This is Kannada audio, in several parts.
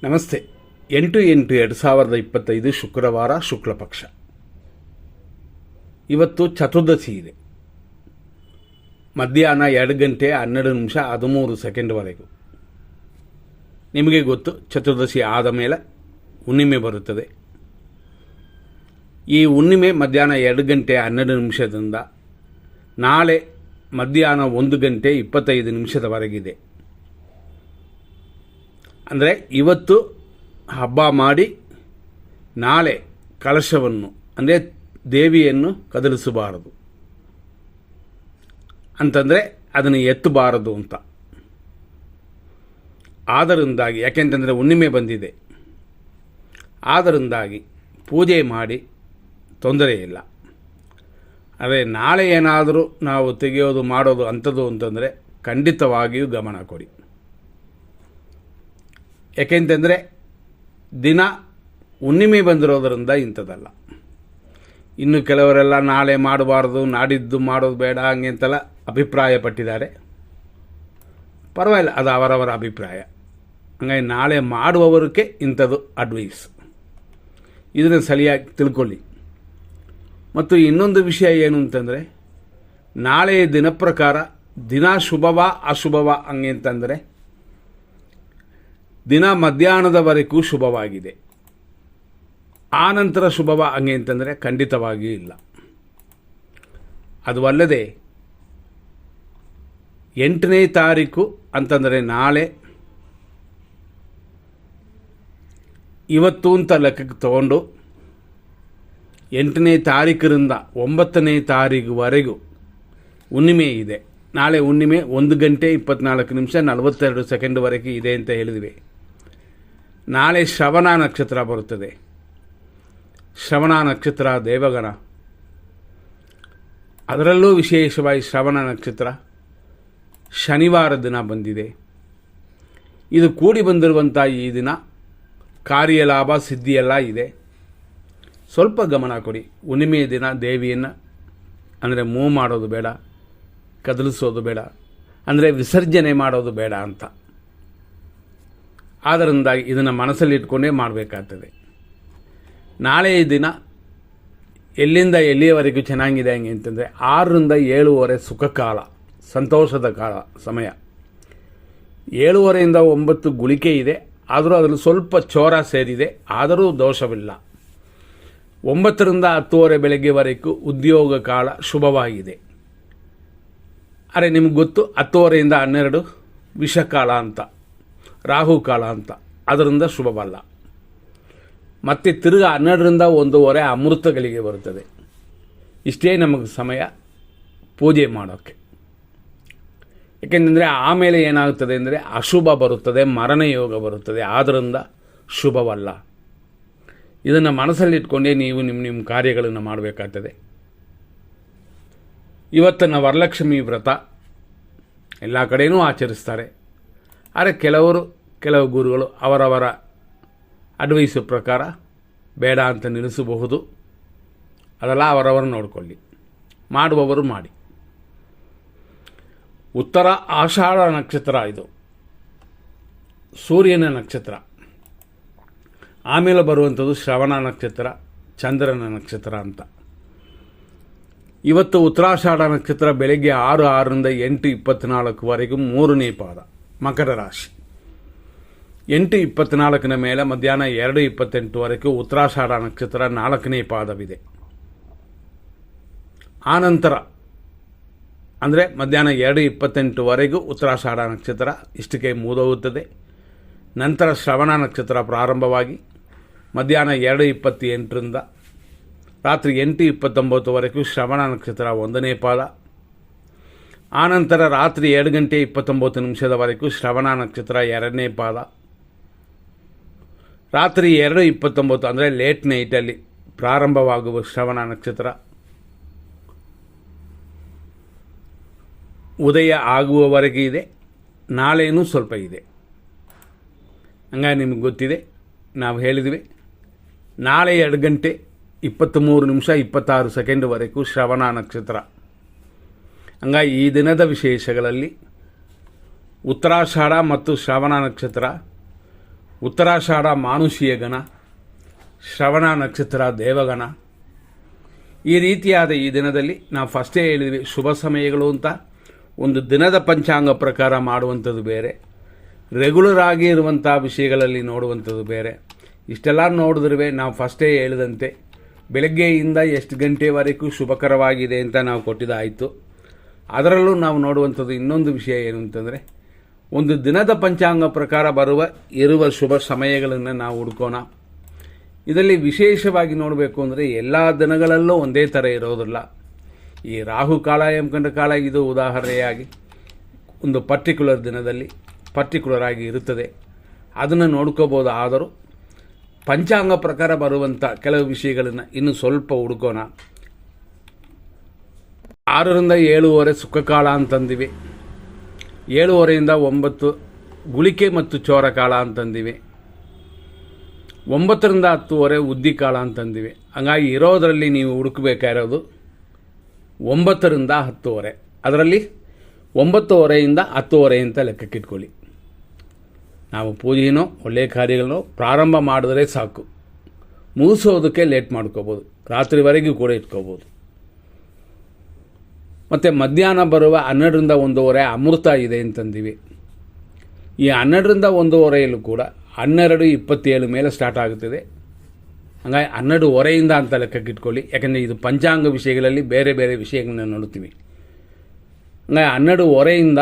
ನಮಸ್ತೆ. 8/8/2025 ಶುಕ್ರವಾರ ಶುಕ್ಲ ಪಕ್ಷ. ಇವತ್ತು ಚತುರ್ದಶಿ ಇದೆ. ಮಧ್ಯಾಹ್ನ 2:12:13 ನಿಮಗೆ ಗೊತ್ತು, ಚತುರ್ದಶಿ ಆದ ಮೇಲೆ ಹುಣ್ಣಿಮೆ ಬರುತ್ತದೆ. ಈ ಹುಣ್ಣಿಮೆ ಮಧ್ಯಾಹ್ನ 2:12 ನಾಳೆ ಮಧ್ಯಾಹ್ನ 1:25 ಅಂದರೆ ಇವತ್ತು ಹಬ್ಬ ಮಾಡಿ ನಾಳೆ ಕಲಶವನ್ನು ಅಂದರೆ ದೇವಿಯನ್ನು ಕದಲಿಸಬಾರದು ಅಂತಂದರೆ ಅದನ್ನು ಎತ್ತಬಾರದು ಅಂತ. ಆದ್ದರಿಂದಾಗಿ ಯಾಕೆಂತಂದರೆ ಹುಣ್ಣಿಮೆ ಬಂದಿದೆ, ಆದ್ದರಿಂದಾಗಿ ಪೂಜೆ ಮಾಡಿ ತೊಂದರೆ ಇಲ್ಲ. ಆದರೆ ನಾಳೆ ಏನಾದರೂ ನಾವು ತೆಗೆಯೋದು ಮಾಡೋದು ಅಂಥದ್ದು ಅಂತಂದರೆ ಖಂಡಿತವಾಗಿಯೂ ಗಮನ ಕೊಡಿ. ಯಾಕೆಂತಂದರೆ ದಿನ ಹುಣ್ಣಿಮೆ ಬಂದಿರೋದರಿಂದ ಇಂಥದ್ದಲ್ಲ. ಇನ್ನು ಕೆಲವರೆಲ್ಲ ನಾಳೆ ಮಾಡಬಾರ್ದು, ನಾಡಿದ್ದು ಮಾಡೋದು ಬೇಡ ಹಂಗೆ ಅಂತೆಲ್ಲ ಅಭಿಪ್ರಾಯ ಪಟ್ಟಿದ್ದಾರೆ. ಪರವಾಗಿಲ್ಲ, ಅದು ಅವರವರ ಅಭಿಪ್ರಾಯ. ಹಂಗಾಗಿ ನಾಳೆ ಮಾಡುವವರಿಗೆ ಇಂಥದ್ದು ಅಡ್ವೈಸ್. ಇದನ್ನು ಸರಿಯಾಗಿ ತಿಳ್ಕೊಳ್ಳಿ. ಮತ್ತು ಇನ್ನೊಂದು ವಿಷಯ ಏನು ಅಂತಂದರೆ, ನಾಳೆ ದಿನ ಪ್ರಕಾರ ದಿನ ಶುಭವ ಅಶುಭವ ಹಂಗೆ ಅಂತಂದರೆ ದಿನ ಮಧ್ಯಾಹ್ನದವರೆಗೂ ಶುಭವಾಗಿದೆ. ಆ ನಂತರ ಶುಭವ ಹಂಗೆ ಅಂತಂದರೆ ಖಂಡಿತವಾಗಿಯೂ ಇಲ್ಲ. ಅದು ಅಲ್ಲದೆ 8ನೇ ತಾರೀಕು ಅಂತಂದರೆ ನಾಳೆ, ಇವತ್ತು ಅಂತ ಲೆಕ್ಕಕ್ಕೆ ತಗೊಂಡು 8ನೇ ತಾರೀಕರಿಂದ 9ನೇ ತಾರೀಕುವರೆಗೂ ಹುಣ್ಣಿಮೆ ಇದೆ. ನಾಳೆ ಹುಣ್ಣಿಮೆ 1:24:42 ಇದೆ ಅಂತ ಹೇಳಿದ್ವಿ. ನಾಳೆ ಶ್ರವಣ ನಕ್ಷತ್ರ ಬರುತ್ತದೆ. ಶ್ರವಣ ನಕ್ಷತ್ರ ದೇವಗಣ, ಅದರಲ್ಲೂ ವಿಶೇಷವಾಗಿ ಶ್ರವಣ ನಕ್ಷತ್ರ ಶನಿವಾರ ದಿನ ಬಂದಿದೆ. ಇದು ಕೂಡಿ ಬಂದಿರುವಂಥ ಈ ದಿನ ಕಾರ್ಯಲಾಭ ಸಿದ್ಧಿಯೆಲ್ಲ ಇದೆ. ಸ್ವಲ್ಪ ಗಮನ ಕೊಡಿ. ಹುಣ್ಣಿಮೆಯ ದಿನ ದೇವಿಯನ್ನು ಅಂದರೆ ಮೂವ್ ಮಾಡೋದು ಬೇಡ, ಕದಲಿಸೋದು ಬೇಡ, ಅಂದರೆ ವಿಸರ್ಜನೆ ಮಾಡೋದು ಬೇಡ ಅಂತ. ಆದ್ದರಿಂದಾಗಿ ಇದನ್ನು ಮನಸ್ಸಲ್ಲಿ ಇಟ್ಕೊಂಡೇ ಮಾಡಬೇಕಾಗ್ತದೆ. ನಾಳೆಯ ದಿನ ಎಲ್ಲಿಂದ ಎಲ್ಲಿಯವರೆಗೂ ಚೆನ್ನಾಗಿದೆ ಹಂಗೆ ಅಂತಂದರೆ 6-7 ಸುಖ ಕಾಲ, ಸಂತೋಷದ ಕಾಲ ಸಮಯ. 7:30 9 ಗುಳಿಕೆ ಇದೆ, ಆದರೂ ಅದರಲ್ಲಿ ಸ್ವಲ್ಪ ಚೋರ ಸೇರಿದೆ, ಆದರೂ ದೋಷವಿಲ್ಲ. 9-10 ಬೆಳಗ್ಗೆವರೆಗೂ ಉದ್ಯೋಗ ಕಾಲ ಶುಭವಾಗಿದೆ. ಅರೆ ನಿಮ್ಗೆ ಗೊತ್ತು, 10:30-12 ವಿಷಕಾಲ ಅಂತ, ರಾಹುಕಾಲ ಅಂತ, ಅದರಿಂದ ಶುಭವಲ್ಲ. ಮತ್ತು ತಿರುಗಾ 12-1 ಅಮೃತಗಳಿಗೆ ಬರುತ್ತದೆ. ಇಷ್ಟೇ ನಮಗೆ ಸಮಯ ಪೂಜೆ ಮಾಡೋಕ್ಕೆ. ಏಕೆಂದರೆ ಆಮೇಲೆ ಏನಾಗುತ್ತದೆ ಅಂದರೆ ಅಶುಭ ಬರುತ್ತದೆ, ಮರಣ ಯೋಗ ಬರುತ್ತದೆ, ಆದ್ದರಿಂದ ಶುಭವಲ್ಲ. ಇದನ್ನು ಮನಸ್ಸಲ್ಲಿಟ್ಕೊಂಡೇ ನೀವು ನಿಮ್ಮ ಕಾರ್ಯಗಳನ್ನು ಮಾಡಬೇಕಾಗ್ತದೆ. ಇವತ್ತಿನ ವರಲಕ್ಷ್ಮಿ ವ್ರತ ಎಲ್ಲ ಕಡೆಯೂ ಆಚರಿಸ್ತಾರೆ. ಆದರೆ ಕೆಲವು ಗುರುಗಳು ಅವರವರ ಅಡ್ವೈಸು ಪ್ರಕಾರ ಬೇಡ ಅಂತ ನಿಲ್ಲಿಸಬಹುದು. ಅದೆಲ್ಲ ಅವರವರು ನೋಡಿಕೊಳ್ಳಿ, ಮಾಡುವವರು ಮಾಡಿ. ಉತ್ತರ ಆಷಾಢ ನಕ್ಷತ್ರ ಇದು, ಸೂರ್ಯನ ನಕ್ಷತ್ರ. ಆಮೇಲೆ ಬರುವಂಥದ್ದು ಶ್ರವಣ ನಕ್ಷತ್ರ, ಚಂದ್ರನ ನಕ್ಷತ್ರ ಅಂತ. ಇವತ್ತು ಉತ್ತರಾಷಾಢ ನಕ್ಷತ್ರ ಬೆಳಗ್ಗೆ 6-8:24 3ನೇ ಪಾದ, ಮಕರ ರಾಶಿ. 8:24 ಮೇಲೆ ಮಧ್ಯಾಹ್ನ 2:28 ಉತ್ತರಾಷಾಢ ನಕ್ಷತ್ರ 4ನೇ ಪಾದವಿದೆ. ಆನಂತರ ಅಂದರೆ ಮಧ್ಯಾಹ್ನ 2:28 ಉತ್ತರಾಷಾಢ ನಕ್ಷತ್ರ ಇಷ್ಟಕ್ಕೆ ಮುಗಿದೋಗುತ್ತದೆ. ನಂತರ ಶ್ರವಣ ನಕ್ಷತ್ರ ಪ್ರಾರಂಭವಾಗಿ ಮಧ್ಯಾಹ್ನ 2:28 ರಾತ್ರಿ 8:29 ಶ್ರವಣ ನಕ್ಷತ್ರ 1ನೇ ಪಾದ. ಆನಂತರ ರಾತ್ರಿ 2:29 ಶ್ರವಣ ನಕ್ಷತ್ರ 2ನೇ ಪಾದ. ರಾತ್ರಿ 2:29 ಅಂದರೆ ಲೇಟ್ ನೈಟಲ್ಲಿ ಪ್ರಾರಂಭವಾಗುವ ಶ್ರವಣ ನಕ್ಷತ್ರ ಉದಯ ಆಗುವವರೆಗೆ ಇದೆ. ನಾಳೆಯೂ ಸ್ವಲ್ಪ ಇದೆ. ಹಂಗಾಗಿ ನಿಮಗೆ ಗೊತ್ತಿದೆ, ನಾವು ಹೇಳಿದ್ವಿ ನಾಳೆ 2:23:26 ಶ್ರವಣ ನಕ್ಷತ್ರ. ಹಂಗಾಗಿ ಈ ದಿನದ ವಿಶೇಷಗಳಲ್ಲಿ ಉತ್ತರಾಷಾಢ ಮತ್ತು ಶ್ರವಣ ನಕ್ಷತ್ರ ಉತ್ತರಾಷಾಢ ಮಾನುಷೀಯ ಗಣ, ಶ್ರವಣ ನಕ್ಷತ್ರ ದೇವಗಣ. ಈ ರೀತಿಯಾದ ಈ ದಿನದಲ್ಲಿ ನಾವು ಫಸ್ಟೇ ಹೇಳಿದ್ವಿ, ಶುಭ ಸಮಯಗಳು ಅಂತ ಒಂದು ದಿನದ ಪಂಚಾಂಗ ಪ್ರಕಾರ ಮಾಡುವಂಥದ್ದು ಬೇರೆ, ರೆಗ್ಯುಲರ್ ಆಗಿ ಇರುವಂಥ ವಿಷಯಗಳಲ್ಲಿ ನೋಡುವಂಥದ್ದು ಬೇರೆ. ಇಷ್ಟೆಲ್ಲ ನೋಡಿದ್ರೆ ನಾವು ಫಸ್ಟೇ ಹೇಳಿದಂತೆ ಬೆಳಗ್ಗೆಯಿಂದ ಎಷ್ಟು ಗಂಟೆವರೆಗೂ ಶುಭಕರವಾಗಿದೆ ಅಂತ ನಾವು ಕೊಟ್ಟಿದ್ದಾಯಿತು. ಅದರಲ್ಲೂ ನಾವು ನೋಡುವಂಥದ್ದು ಇನ್ನೊಂದು ವಿಷಯ ಏನು ಅಂತಂದರೆ, ಒಂದು ದಿನದ ಪಂಚಾಂಗ ಪ್ರಕಾರ ಇರುವ ಶುಭ ಸಮಯಗಳನ್ನು ನಾವು ಹುಡ್ಕೋಣ. ಇದರಲ್ಲಿ ವಿಶೇಷವಾಗಿ ನೋಡಬೇಕು ಅಂದರೆ ಎಲ್ಲ ದಿನಗಳಲ್ಲೂ ಒಂದೇ ಥರ ಇರೋದಿಲ್ಲ. ಈ ರಾಹುಕಾಲ ಯಮಗಂಡ ಕಾಲ ಇದು ಉದಾಹರಣೆಯಾಗಿ ಒಂದು ಪರ್ಟಿಕ್ಯುಲರ್ ದಿನದಲ್ಲಿ ಪರ್ಟಿಕ್ಯುಲರ್ ಆಗಿ ಇರುತ್ತದೆ, ಅದನ್ನು ನೋಡ್ಕೋಬೋದು. ಆದರೂ ಪಂಚಾಂಗ ಪ್ರಕಾರ ಬರುವಂಥ ಕೆಲವು ವಿಷಯಗಳನ್ನು ಇನ್ನು ಸ್ವಲ್ಪ ಹುಡ್ಕೋಣ. 6ರಿಂದ 7:30 ಸುಖಕಾಲ ಅಂತಂದಿವೆ, 7:30ಯಿಂದ 9 ಗುಳಿಕೆ ಮತ್ತು ಚೋರಕಾಲ ಅಂತಂದಿವೆ, 9ರಿಂದ 10:30 ಉದ್ದಿಕಾಲ ಅಂತಂದಿವೆ. ಹಂಗಾಗಿ ಇರೋದರಲ್ಲಿ ನೀವು ಹುಡುಕಬೇಕಾಗಿರೋದು 9ರಿಂದ 10:30. ಅದರಲ್ಲಿ 9:30ಯಿಂದ 10:30 ಅಂತ ಲೆಕ್ಕಕ್ಕಿಟ್ಕೊಳ್ಳಿ. ನಾವು ಪೂಜೆನೋ ಒಳ್ಳೆಯ ಕಾರ್ಯಗಳನ್ನೋ ಪ್ರಾರಂಭ ಮಾಡಿದ್ರೆ ಸಾಕು, ಮುಗಿಸೋದಕ್ಕೆ ಲೇಟ್ ಮಾಡ್ಕೋಬೋದು, ರಾತ್ರಿವರೆಗೂ ಕೂಡ ಇಟ್ಕೋಬೋದು. ಮತ್ತು ಮಧ್ಯಾಹ್ನ ಬರುವ 12ರಿಂದ 1:30 ಅಮೃತ ಇದೆ ಅಂತಂದಿವಿ. ಈ 12ರಿಂದ 1:30 ಕೂಡ 12:27 ಮೇಲೆ ಸ್ಟಾರ್ಟ್ ಆಗುತ್ತದೆ. ಹಾಗಾಗಿ 12:30 ಅಂತ ಲೆಕ್ಕಕ್ಕೆ ಇಟ್ಕೊಳ್ಳಿ, ಯಾಕಂದರೆ ಇದು ಪಂಚಾಂಗ ವಿಷಯಗಳಲ್ಲಿ ಬೇರೆ ಬೇರೆ ವಿಷಯಗಳನ್ನ ನೋಡ್ತೀವಿ. ಹಾಗಾಗಿ 12:30ಯಿಂದ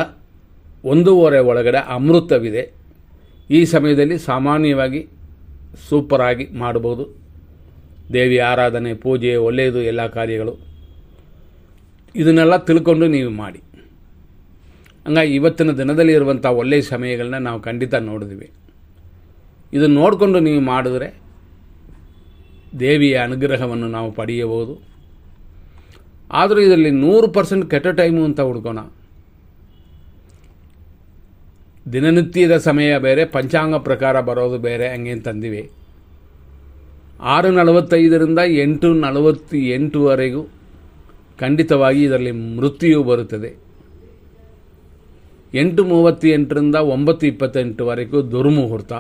1:30 ಒಳಗಡೆ ಅಮೃತವಿದೆ. ಈ ಸಮಯದಲ್ಲಿ ಸಾಮಾನ್ಯವಾಗಿ ಸೂಪರಾಗಿ ಮಾಡ್ಬೋದು. ದೇವಿ ಆರಾಧನೆ, ಪೂಜೆ, ಒಳ್ಳೆಯದು ಎಲ್ಲ ಕಾರ್ಯಗಳು ಇದನ್ನೆಲ್ಲ ತಿಳ್ಕೊಂಡು ನೀವು ಮಾಡಿ. ಹಂಗಾಗಿ ಇವತ್ತಿನ ದಿನದಲ್ಲಿ ಇರುವಂಥ ಒಳ್ಳೆಯ ಸಮಯಗಳನ್ನ ನಾವು ಖಂಡಿತ ನೋಡಿದ್ವಿ. ಇದನ್ನು ನೋಡಿಕೊಂಡು ನೀವು ಮಾಡಿದ್ರೆ ದೇವಿಯ ಅನುಗ್ರಹವನ್ನು ನಾವು ಪಡೆಯಬಹುದು. ಆದರೂ ಇದರಲ್ಲಿ 100% ಕೆಟ್ಟ ಟೈಮು ಅಂತ ಹುಡ್ಕೋಣ. ದಿನನಿತ್ಯದ ಸಮಯ ಬೇರೆ, ಪಂಚಾಂಗ ಪ್ರಕಾರ ಬರೋದು ಬೇರೆ, ಹಂಗೆ ಅಂತಂದಿವಿ. 6:45ರಿಂದ 8:48ವರೆಗೂ ಖಂಡಿತವಾಗಿ ಇದರಲ್ಲಿ ಮೃತ್ಯು ಬರುತ್ತದೆ. 8:38ರಿಂದ 9:28ವರೆಗೂ ದುರ್ಮುಹೂರ್ತ,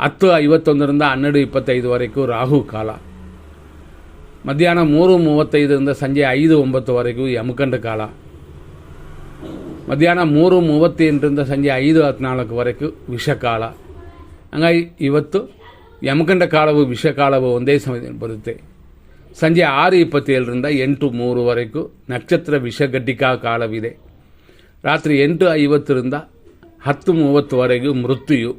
10:51ರಿಂದ 12:25ವರೆಗೂ ರಾಹುಕಾಲ, ಮಧ್ಯಾಹ್ನ 3:35ರಿಂದ ಸಂಜೆ 5:09ವರೆಗೂ ಯಮಗಂಡ ಕಾಲ, ಮಧ್ಯಾಹ್ನ 3:38ರಿಂದ ಸಂಜೆ 5:14ವರೆಗೂ ವಿಷಕಾಲ. ಹಂಗಾಗಿ ಇವತ್ತು ಯಮಗಂಡ ಕಾಲವು ವಿಷಕಾಲವು ಒಂದೇ ಸಮಯದಲ್ಲಿ ಬರುತ್ತೆ. ಸಂಜೆ 6:27ರಿಂದ 8:03ವರೆಗೂ ನಕ್ಷತ್ರ ವಿಷಗಡ್ಡಿಕಾ ಕಾಲವಿದೆ. ರಾತ್ರಿ 8:50ರಿಂದ 10:30ವರೆಗೂ ಮೃತ್ಯು.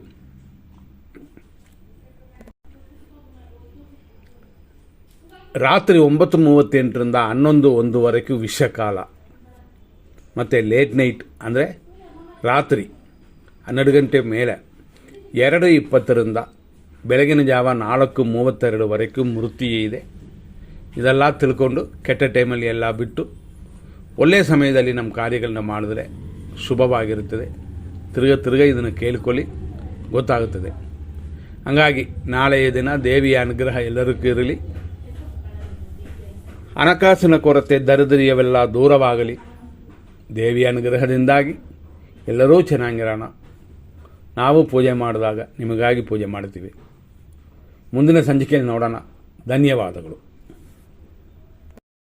ರಾತ್ರಿ 9:38ರಿಂದ 11:01ವರೆಗೂ ವಿಷಕಾಲ. ಮತ್ತು ಲೇಟ್ ನೈಟ್ ಅಂದರೆ ರಾತ್ರಿ 12 ಗಂಟೆ ಮೇಲೆ 2:20ರಿಂದ ಬೆಳಗಿನ ಜಾವ 4:32ವರೆಗೂ ಮೃತ್ಯು ಇದೆ. ಇದೆಲ್ಲ ತಿಳ್ಕೊಂಡು ಕೆಟ್ಟ ಟೈಮಲ್ಲಿ ಎಲ್ಲ ಬಿಟ್ಟು ಒಳ್ಳೆಯ ಸಮಯದಲ್ಲಿ ನಮ್ಮ ಕಾರ್ಯಗಳನ್ನ ಮಾಡಿದ್ರೆ ಶುಭವಾಗಿರುತ್ತದೆ. ತಿರ್ಗ ಇದನ್ನು ಕೇಳಿಕೊಳ್ಳಿ, ಗೊತ್ತಾಗುತ್ತದೆ. ಹಾಗಾಗಿ ನಾಳೆಯ ದಿನ ದೇವಿಯ ಅನುಗ್ರಹ ಎಲ್ಲರಿಗೂ ಇರಲಿ. ಹಣಕಾಸಿನ ಕೊರತೆ, ದರಿದ್ರವೆಲ್ಲ ದೂರವಾಗಲಿ. ದೇವಿಯ ಅನುಗ್ರಹದಿಂದಾಗಿ ಎಲ್ಲರೂ ಚೆನ್ನಾಗಿರೋಣ. ನಾವು ಪೂಜೆ ಮಾಡಿದಾಗ ನಿಮಗಾಗಿ ಪೂಜೆ ಮಾಡ್ತೀವಿ. ಮುಂದಿನ ಸಂಚಿಕೆಯಲ್ಲಿ ನೋಡೋಣ. ಧನ್ಯವಾದಗಳು.